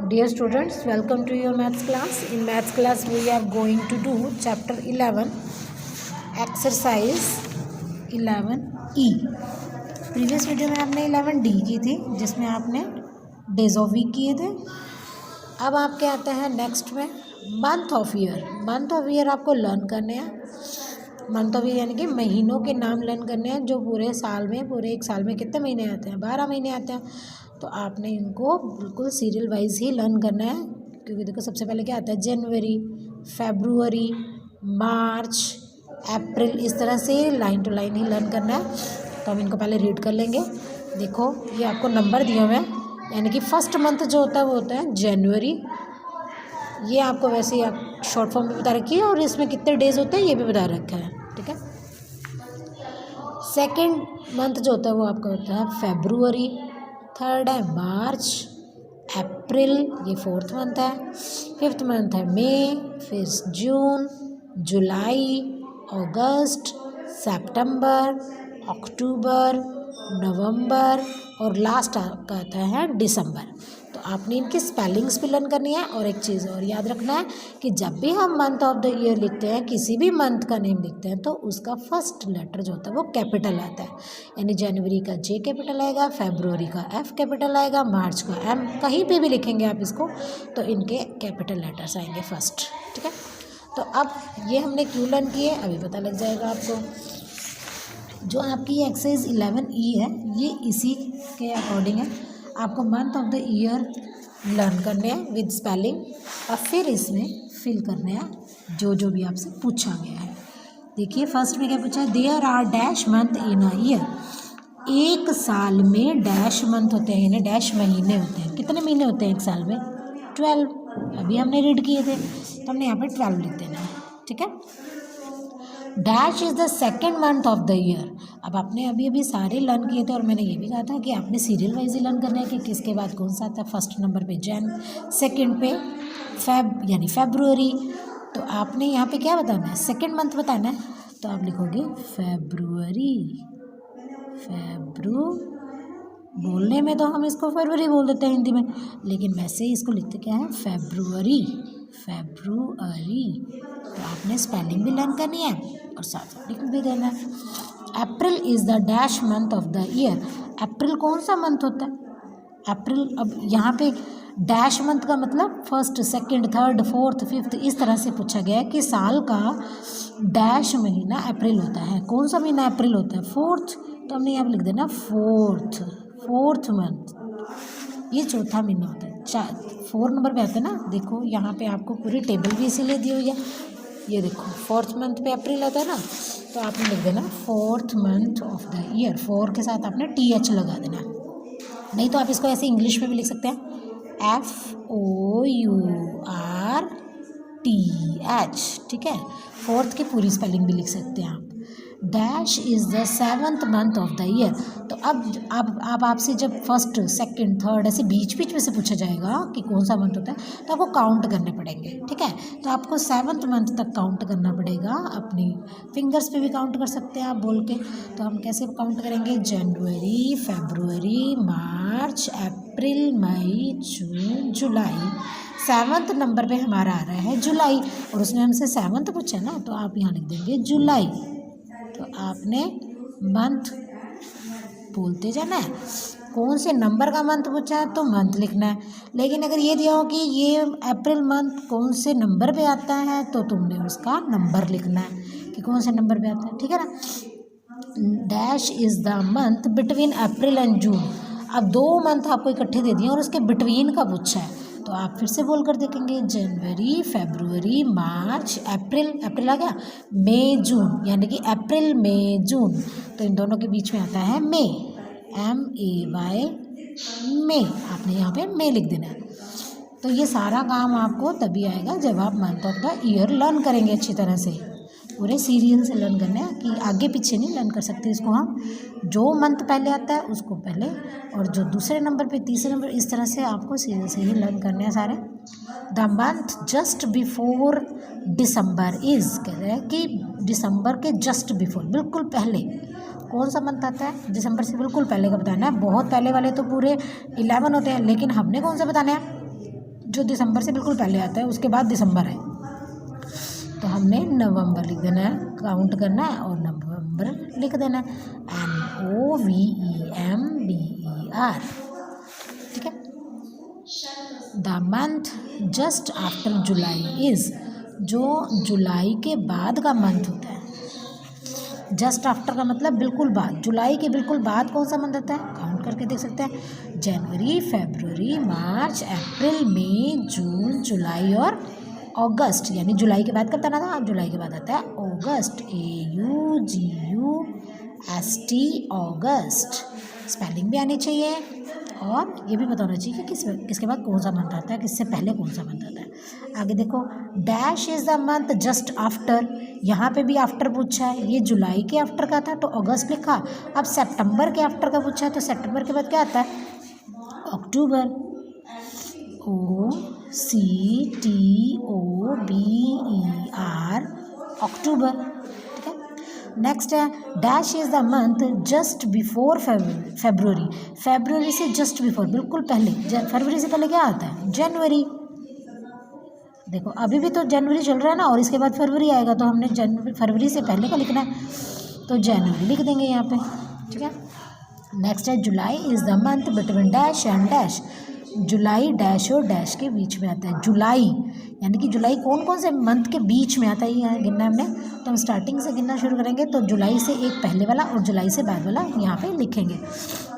Dear students, welcome to your maths class. In maths class, we are going to do chapter 11, exercise 11E. Previous video में आपने 11D की थी, जिसमें आपने days of week किए थे. अब आपके आते हैं नेक्स्ट में month of year. Month of year आपको लर्न करने हैं. मंथ ऑफ ईयर यानी कि महीनों के नाम लर्न करने हैं, जो पूरे साल में, पूरे एक साल में कितने महीने आते हैं? 12 महीने आते हैं. तो आपने इनको बिल्कुल सीरियल वाइज ही लर्न करना है, क्योंकि देखो सबसे पहले क्या आता है? जनवरी, फेब्रुअरी, मार्च, अप्रैल, इस तरह से लाइन टू लाइन ही लर्न करना है. तो हम इनको पहले रीड कर लेंगे. देखो ये आपको नंबर दिए हुए हैं, यानी कि फर्स्ट मंथ जो होता है वो होता है जनवरी. ये आपको वैसे ही आप शॉर्ट फॉर्म में बता रखी है, और इसमें कितने डेज होते हैं ये भी बता रखा है. ठीक है. सेकेंड मंथ जो होता है वो आपका होता है फेब्रुअरी. थर्ड है मार्च. अप्रैल, ये फोर्थ मंथ है. फिफ्थ मंथ है मई. फिर जून, जुलाई, अगस्त, सितंबर, अक्टूबर, नवंबर, और लास्ट आपका आता है दिसंबर. तो आपने इनकी स्पेलिंग्स भी लर्न करनी है. और एक चीज़ और याद रखना है कि जब भी हम मंथ ऑफ द ईयर लिखते हैं, किसी भी मंथ का नेम लिखते हैं, तो उसका फर्स्ट लेटर जो होता है वो कैपिटल आता है. यानी जनवरी का जे कैपिटल आएगा, फेब्रुअरी का एफ कैपिटल आएगा, मार्च का एम. कहीं पे भी लिखेंगे आप इसको तो इनके कैपिटल लेटर्स आएंगे फर्स्ट. ठीक है. तो अब ये हमने क्यों लर्न किए अभी पता लग जाएगा आपको. जो आपकी एक्सरसाइज 11E है, ये इसी के अकॉर्डिंग है. आपको month of the year learn करने हैं विद स्पेलिंग, और फिर इसमें फिल करने हैं जो जो भी आपसे पूछा गया है. देखिए फर्स्ट में क्या पूछा है? There are dash month in a year. एक साल में डैश मंथ होते हैं, यानी डैश महीने होते हैं. कितने महीने होते हैं एक साल में? 12. अभी हमने रीड किए थे, तो हमने यहाँ पे 12 लिख देना है. ठीक है. Dash is the second month of the year. अब आपने अभी अभी सारे लर्न किए थे, और मैंने ये भी कहा था कि आपने सीरियल वाइज ही लर्न करना है कि किसके बाद कौन सा आता है. फर्स्ट नंबर पे जैन, सेकंड पे फेब यानी फेब्रुअरी. तो आपने यहाँ पे क्या बताना है? सेकंड मंथ बताना है. तो आप लिखोगे फेब्रुअरी. बोलने में तो हम इसको फरवरी बोल देते हैं हिंदी में, लेकिन वैसे ही इसको लिखते क्या है? फेब्रुअरी. तो आपने स्पेलिंग भी लर्न करनी है और साथ साथ लिख भी देना है. April is the dash month of the year. April कौन सा मंथ होता है? अप्रैल. अब यहाँ पे डैश मंथ का मतलब first, second, third, fourth, fifth, इस तरह से पूछा गया है कि साल का डैश महीना अप्रैल होता है. कौन सा महीना अप्रैल होता है? फोर्थ. तो हमने यहाँ पे लिख देना फोर्थ मंथ. ये चौथा महीना होता है. 4 नंबर पे आता है ना. देखो यहाँ पे आपको पूरी टेबल भी इसीलिए दी हुई है. ये देखो फोर्थ मंथ पे अप्रैल आता है ना, तो आपने लिख देना fourth month of the year. 4 के साथ आपने TH लगा देना. नहीं तो आप इसको ऐसे इंग्लिश में भी लिख सकते हैं, FOURTH. ठीक है. फोर्थ की पूरी स्पेलिंग भी लिख सकते हैं आप. Dash is the 7th month of the year. तो अब आपसे जब फर्स्ट, सेकंड, थर्ड ऐसे बीच में से पूछा जाएगा कि कौन सा मंथ होता है, तो आपको काउंट करने पड़ेंगे. ठीक है. तो आपको 7th मंथ तक काउंट करना पड़ेगा. अपनी फिंगर्स पे भी काउंट कर सकते हैं आप बोल के. तो हम कैसे काउंट करेंगे? जनवरी, फेब्रुअरी, मार्च, अप्रैल, मई, जून, जुलाई. 7th नंबर पे हमारा आ रहा है जुलाई, और उसने हमसे 7th पूछा ना, तो आप यहाँ लिख देंगे जुलाई. तो आपने मंथ बोलते जाना है. कौन से नंबर का मंथ पूछा है तो मंथ लिखना है. लेकिन अगर ये दिया हो कि ये अप्रैल मंथ कौन से नंबर पे आता है, तो तुमने उसका नंबर लिखना है कि कौन से नंबर पे आता है. ठीक है ना. Dash is the month between April and June. अब 2 मंथ आपको इकट्ठे दे दिए और उसके बिटवीन का पूछा है, तो आप फिर से बोल कर देखेंगे जनवरी, फेब्रुअरी, मार्च, अप्रैल आ गया, मई, जून, यानी कि अप्रैल, मई, जून. तो इन दोनों के बीच में आता है मई, MAY, मई. आपने यहाँ पे मई लिख देना है. तो ये सारा काम आपको तभी आएगा जब आप month of the year learn करेंगे अच्छी तरह से. पूरे सीरियल से लर्न करना है कि आगे पीछे नहीं लर्न कर सकते इसको हम. जो मंथ पहले आता है उसको पहले, और जो दूसरे नंबर पे, तीसरे नंबर, इस तरह से आपको सीरियल से ही लर्न करने हैं सारे. The month just before December is. कह रहे हैं कि दिसंबर के जस्ट बिफोर, बिल्कुल पहले कौन सा मंथ आता है? दिसंबर से बिल्कुल पहले का बताना है. बहुत पहले वाले तो पूरे 11 होते हैं, लेकिन हमने कौन सा बताना है? जो दिसंबर से बिल्कुल पहले आता है उसके बाद दिसंबर है, तो हमने नवंबर लिख देना है, काउंट करना है और नवंबर लिख देना है, NOVEMBER, ठीक है। The month just after July is, जो जुलाई के बाद का मंथ होता है। जस्ट आफ्टर का मतलब बिल्कुल बाद, जुलाई के बिल्कुल बाद कौन सा मंथ होता है, काउंट करके देख सकते हैं। जनवरी, फरवरी, मार्च, अप्रैल, मई, जून, जुलाई और अगस्त, यानी जुलाई के बाद कब आना था, जुलाई के बाद आता है अगस्त, AUGUST, अगस्त। स्पेलिंग भी आनी चाहिए और ये भी पता होना चाहिए कि किसके बाद कौन सा मंथ आता है, किससे पहले कौन सा मंथ आता है। आगे देखो, dash is the month just after, यहाँ पे भी आफ्टर पूछा है, ये जुलाई के आफ्टर का था तो अगस्त लिखा। अब सितंबर के आफ्टर का पूछा है तो सितंबर के बाद क्या आता है, अक्टूबर, OCTOBER, अक्टूबर, ठीक है। नेक्स्ट है, dash is the month just before February, फरवरी से जस्ट बिफोर बिल्कुल पहले, फरवरी से पहले क्या आता है, जनवरी। देखो अभी भी तो जनवरी चल रहा है ना, और इसके बाद फरवरी आएगा, तो हमने जनवरी, फरवरी से पहले का लिखना है, तो जनवरी लिख देंगे यहाँ पे, ठीक है। नेक्स्ट है, जुलाई is the month between dash and dash, July dash और डैश के बीच में आता है। जुलाई यानी कि जुलाई कौन कौन से मंथ के बीच में आता है, यहाँ गिनना हमने, तो हम स्टार्टिंग से गिनना शुरू करेंगे, तो जुलाई से एक पहले वाला और जुलाई से बाद वाला यहाँ पे लिखेंगे।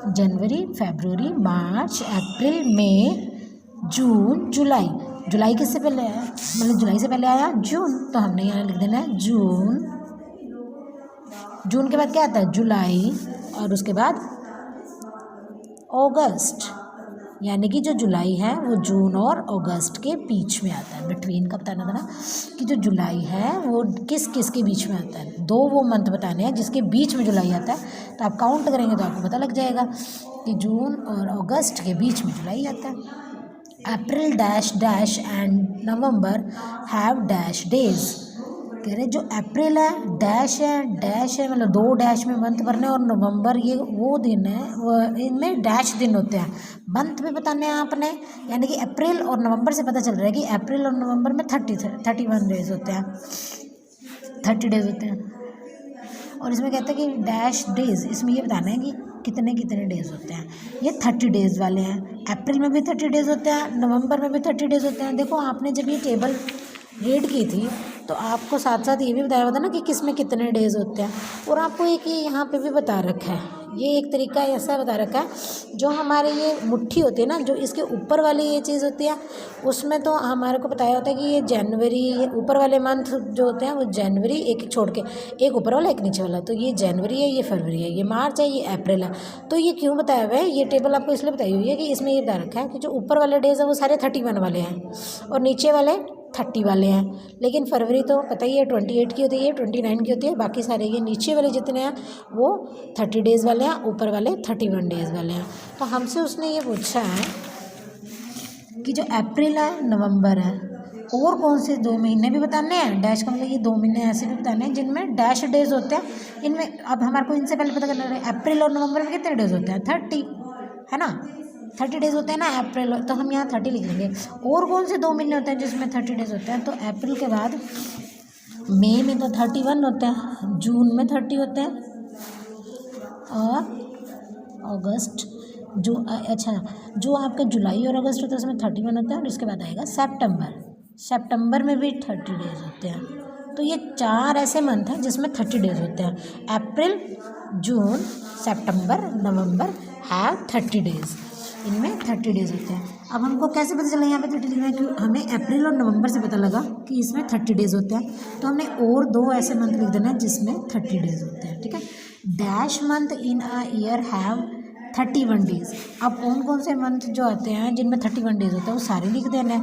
जनवरी, फरवरी, मार्च, अप्रैल, मई, जून, जुलाई। जुलाई किससे पहले आया, मतलब जुलाई से पहले आया जून, तो हमने यहाँ लिख देना है जून। जून के बाद क्या आता है, जुलाई, और उसके बाद अगस्त, यानी कि जो जुलाई है वो जून और अगस्त के बीच में आता है। बिटवीन का बताना था ना कि जो जुलाई है वो किस किस के बीच में आता है, दो वो मंथ बताने हैं जिसके बीच में जुलाई आता है, तो आप काउंट करेंगे तो आपको पता लग जाएगा कि जून और अगस्त के बीच में जुलाई आता है। April dash dash and November have dash days, कह रहे जो अप्रैल है डैश है मतलब दो डैश में मंथ भरने, और नवंबर ये वो दिन है वो इनमें डैश दिन होते हैं, मंथ में बताने हैं आपने, यानी कि अप्रैल और नवंबर से पता चल रहा है कि अप्रैल और नवंबर में 31 डेज होते हैं, 30 डेज होते हैं। और इसमें कहते हैं कि डैश डेज, इसमें ये बताना है कि कितने कितने डेज होते हैं। ये 30 डेज वाले हैं, अप्रैल में भी 30 डेज होते हैं, नवंबर में भी 30 डेज होते हैं। देखो आपने जब ये टेबल रीड की थी तो आपको साथ साथ ये भी बताया हुआ था ना कि किस में कितने डेज होते हैं, और आपको एक ये यहाँ पे भी बता रखा है, ये एक तरीका ऐसा बता रखा है, जो हमारे ये मुट्ठी होती है ना, जो इसके ऊपर वाली ये चीज़ होती है, उसमें तो हमारे को बताया होता है कि ये जनवरी, ये ऊपर वाले मंथ जो होते हैं वो जनवरी, एक छोड़ के एक ऊपर वाला एक नीचे वाला, तो ये जनवरी है, ये फरवरी है, ये मार्च है, ये अप्रैल है। तो ये क्यों बताया हुआ है, ये टेबल आपको इसलिए बताई हुई है कि इसमें ये बता रखा है कि जो ऊपर वाले डेज है वो सारे 31 वाले हैं और नीचे वाले 30 वाले हैं। लेकिन फरवरी तो पता ही है 28 की होती है, 29 की होती है, बाकी सारे ये नीचे वाले जितने हैं वो 30 डेज़ वाले हैं, ऊपर वाले 31 डेज़ वाले हैं। तो हमसे उसने ये पूछा है कि जो अप्रैल है, नवंबर है, और कौन से 2 महीने भी बताने हैं, डैश का मतलब ये 2 महीने ऐसे भी बताने हैं जिनमें डैश डेज होते हैं। इनमें अब हमारे को इनसे पहले पता करना है अप्रैल और नवंबर में कितने डेज होते हैं, 30 है ना, 30 डेज़ होते हैं ना अप्रैल, तो हम यहाँ 30 लिख लेंगे। और कौन से 2 महीने होते हैं जिसमें 30 डेज़ होते हैं, तो अप्रैल के बाद मई में तो 31 होते हैं, जून में 30 होते हैं, और अगस्त जो जो आपका जुलाई और अगस्त होता है उसमें 31 होता है, और इसके बाद आएगा सितंबर में भी 30 डेज़ होते हैं। तो ये 4 ऐसे मंथ हैं जिसमें 30 डेज़ होते हैं, अप्रैल, जून, सितंबर, नवंबर हैव 30 डेज़, इनमें 30 डेज़ होते हैं। अब हमको कैसे पता चला यहाँ पे 30 लिखना है, क्योंकि हमें अप्रैल और नवंबर से पता लगा कि इसमें 30 डेज़ होते हैं, तो हमने और 2 ऐसे मंथ लिख देना है जिसमें 30 डेज़ होते हैं, ठीक है। Dash month in a year have 31 days. अब कौन कौन से मंथ जो आते हैं जिनमें 31 डेज़ होते हैं वो सारे लिख देना है,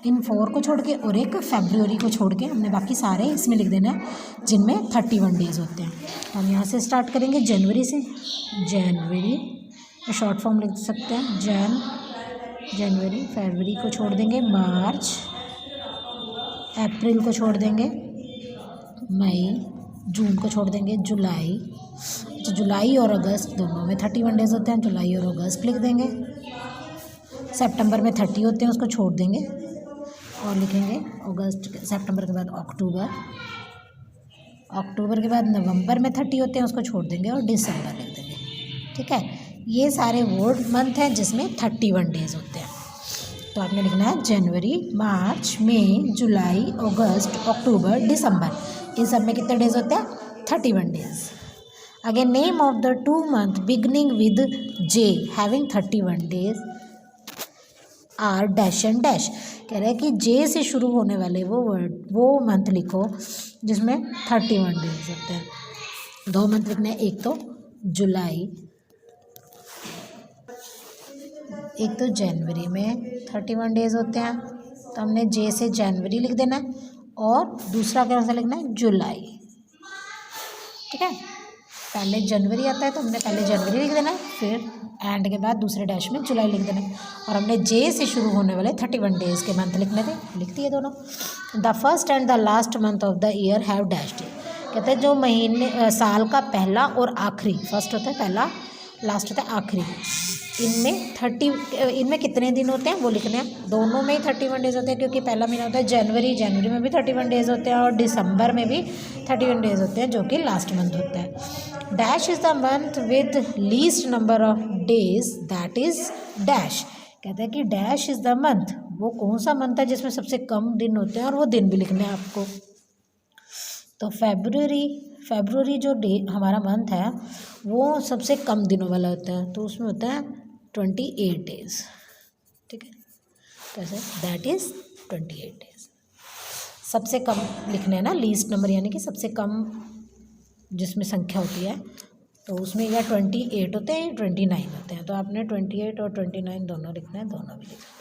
इन 4 को छोड़ के, और एक फरवरी को छोड़ के हमने बाकी सारे इसमें लिख देना है जिनमें 31 डेज़ होते हैं। तो हम यहाँ से स्टार्ट करेंगे जनवरी से, जनवरी शॉर्ट फॉर्म लिख सकते हैं जनवरी, फरवरी को छोड़ देंगे, मार्च, अप्रैल को छोड़ देंगे, मई, जून को छोड़ देंगे, जुलाई, जुलाई और अगस्त दोनों में 31 डेज़ होते हैं, जुलाई और अगस्त लिख देंगे। सितंबर में 30 होते हैं, उसको छोड़ देंगे और लिखेंगे अगस्त। सितंबर के बाद अक्टूबर, अक्टूबर के बाद नवंबर में 30 होते हैं, उसको छोड़ देंगे और दिसंबर लिख देंगे। ठीक है, ये सारे वो मंथ हैं जिसमें 31 डेज होते हैं। तो आपने लिखना है जनवरी, मार्च, मई, जुलाई, अगस्त, अक्टूबर, दिसंबर। इन सब में कितने डेज होते हैं? 31 days. Again name of the 2 month beginning with J having 31 days are dash and dash. कह रहे हैं कि जे से शुरू होने वाले वो मंथ लिखो जिसमें 31 डेज होते हैं। 2 मंथ लिखने हैं, एक तो जुलाई, एक तो जनवरी में 31 डेज होते हैं, तो हमने जे से जनवरी लिख देना है और दूसरा कौन सा लिखना है? जुलाई। ठीक है, पहले जनवरी आता है तो हमने पहले जनवरी लिख देना है, फिर एंड के बाद दूसरे डैश में जुलाई लिख देना है। और हमने जे से शुरू होने वाले 31 डेज के मंथ लिखने थे, लिख दिए दोनों। The first and the last month of the year have dash day. कहते हैं जो महीने साल का पहला और आखिरी, फर्स्ट होता है पहला, लास्ट होता है आखिरी, इनमें कितने दिन होते हैं वो लिखने हैं। दोनों में ही 31 डेज होते हैं, क्योंकि पहला महीना होता है जनवरी, जनवरी में भी 31 डेज होते हैं और दिसंबर में भी 31 डेज होते हैं, जो कि लास्ट मंथ होता है। Dash is the month with least number of days, that is dash. कहते हैं कि डैश इज़ द मंथ, वो कौन सा मंथ है जिसमें सबसे कम दिन होते हैं, और वो दिन भी लिखने हैं आपको। तो फेब्रुअरी जो डे हमारा मंथ है वो सबसे कम दिनों वाला होता है, तो उसमें होता है 28 डेज। ठीक है, तो ऐसे दैट इज़ 28 डेज। सबसे कम लिखने हैं ना, लीस्ट नंबर, यानी कि सबसे कम जिसमें संख्या होती है, तो उसमें या 28 होते हैं या 29 होते हैं, तो आपने 28 और 29 दोनों लिखना है, दोनों भी लिखना है।